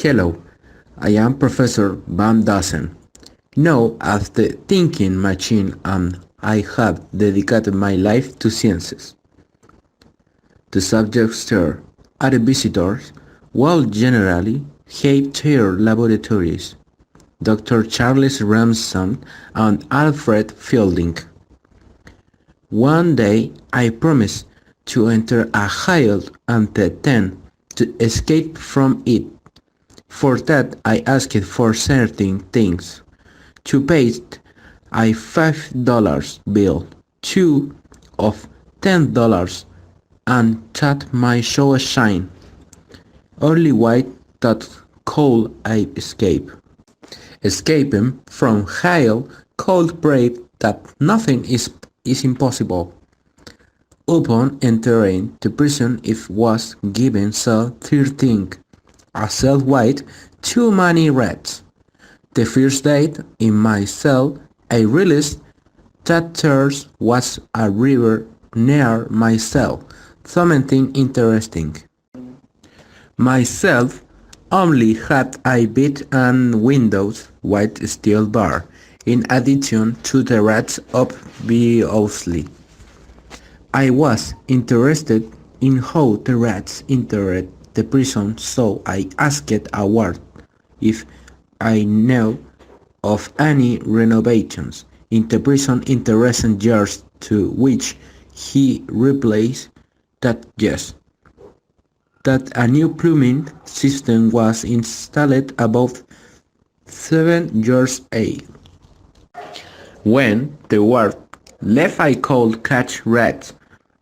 Hello, I am Professor Van Dassen. Now, as the thinking machine and I have dedicated my life to sciences. The subjects there are the visitors, while generally hate their laboratories. Dr. Charles Ramsden and Alfred Fielding. One day I promised to enter a hive and then to escape from it. For that I asked for certain things. To paste a $5 bill, two of $10, and that my show shine. Only way that could I escape. Escaping from hell could prove that nothing is impossible. Upon entering the prison it was given cell 13, a cell with too many rats. The first day in my cell I realized that there was a river near my cell, something interesting. My cell only had a bed and windows with steel bar, in addition to the rats obviously. I was interested in how the rats entered the prison, so I asked a ward if I knew of any renovations in the prison in the recent years, to which he replied that yes, that a new plumbing system was installed about 7 years ago. When the ward left I could catch rats,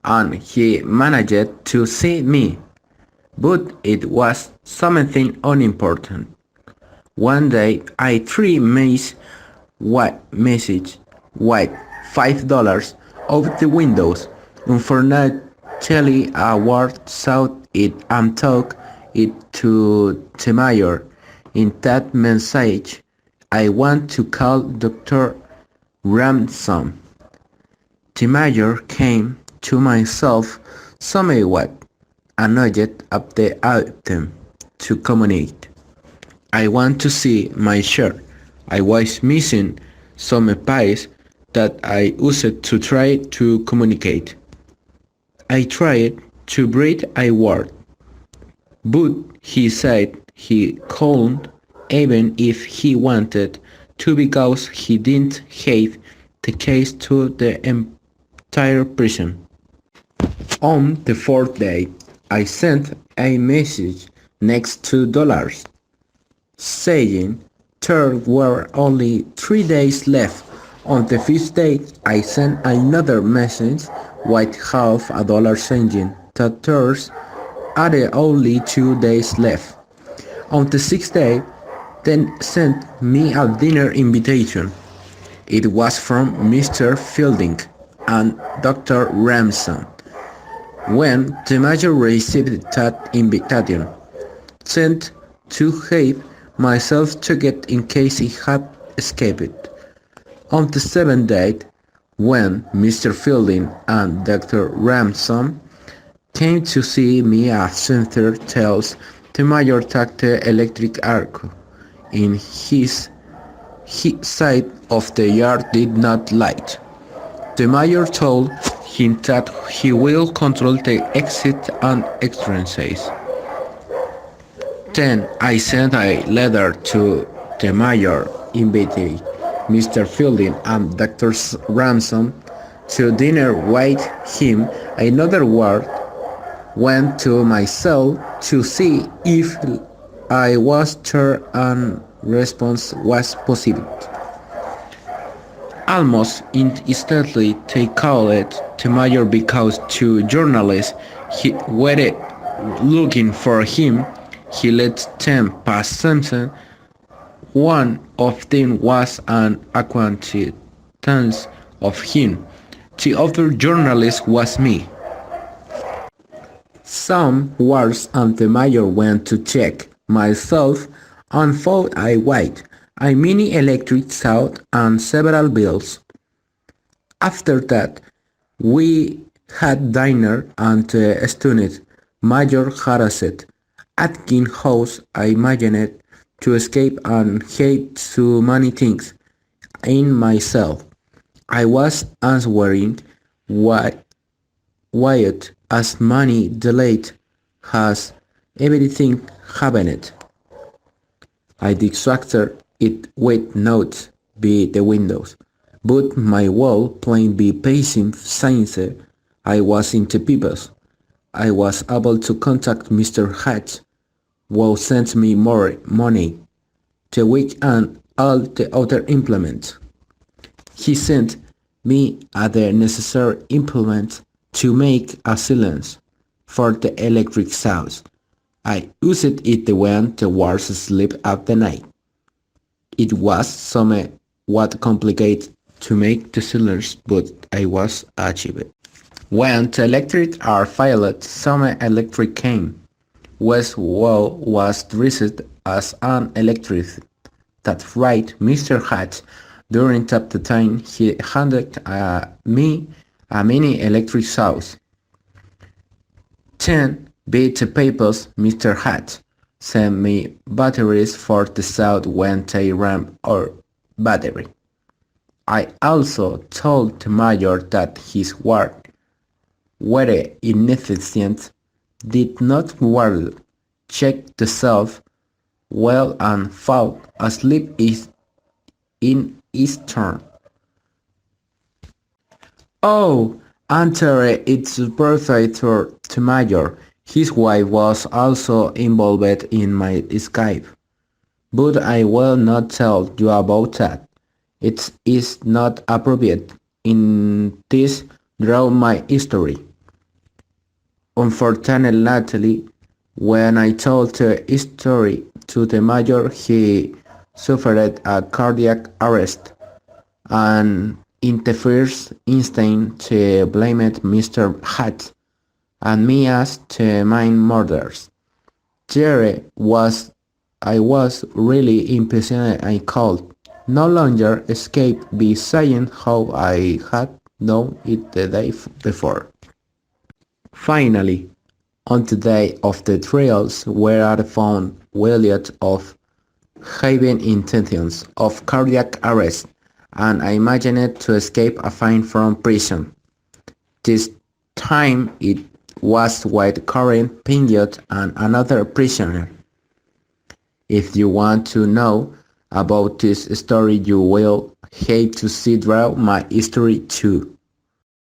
and he managed to see me, but it was something unimportant. One day I threw message with $5 out the windows. Unfortunately, a ward saw it and took it to the mayor. In that message, I want to call Dr. Ramsden. The mayor came to myself somewhat annoyed at the attempt to communicate. I want to see my shirt. I was missing some piece that I used to try to communicate. I tried to breathe a word, but he said he couldn't even if he wanted to because he didn't have the case to the entire prison. On the fourth day, I sent a message next to dollars, saying there were only 3 days left. On the fifth day, I sent another message with $half saying that there are only 2 days left. On the sixth day, then sent me a dinner invitation. It was from Mr. Fielding and Dr. Ramsden. When the major received that invitation, sent to have myself checked in case he had escaped. On the seventh day, when Mr. Fielding and Dr. Ramsden came to see me at Center tells the major took the electric arc in his side of the yard did not light. The mayor told him that he will control the exit and entrances. Then I sent a letter to the mayor inviting Mr. Fielding and Dr. Ramsden to dinner with him. Another ward went to my cell to see if I was there and response was possible. Almost instantly they called the mayor because two journalists were looking for him. He let them pass something. One of them was an acquaintance of him. The other journalist was me. Some wards and the mayor went to check myself and found I white, a mini electric saw and several bills. After that, we had dinner and the student Major harassed At King House I imagined to escape and hate so many things in myself. I was answering why Wyatt as money delayed has everything happened. I distracted it with notes by the windows, but my wall plain be pacing since I was in the peoples. I was able to contact Mr. Hatch, who sent me more money the week and all the other implements. He sent me the necessary implements to make a silence for the electric sounds. I used it when the was asleep at the night. It was somewhat complicated to make the silence, but I was achieved. When the electric are failed, some electric came. Westwall was dressed as an electrician. That's right, Mr. Hatch. During that time, he handed me a mini electric saws. 10 bit papers, Mr. Hatch. Sent me batteries for the saw when they ran out battery. I also told the major that his work, were inefficient, did not well check the self well and fall asleep in his turn. Oh, enter its birthday to Major. His wife was also involved in my escape, but I will not tell you about that. It is not appropriate in this draw my history. Unfortunately, when I told the story to the major, he suffered a cardiac arrest, and in the first instance he blamed Mr. Hatch and me as the main murderers. There was I was really impatient and could no longer escape by saying how I had done it the day before. Finally, on the day of the trials, where I found Williot of having intentions of cardiac arrest, and I imagined to escape a fine from prison. This time it was with Corin Pingyot and another prisoner. If you want to know about this story, you will have to see draw my history too.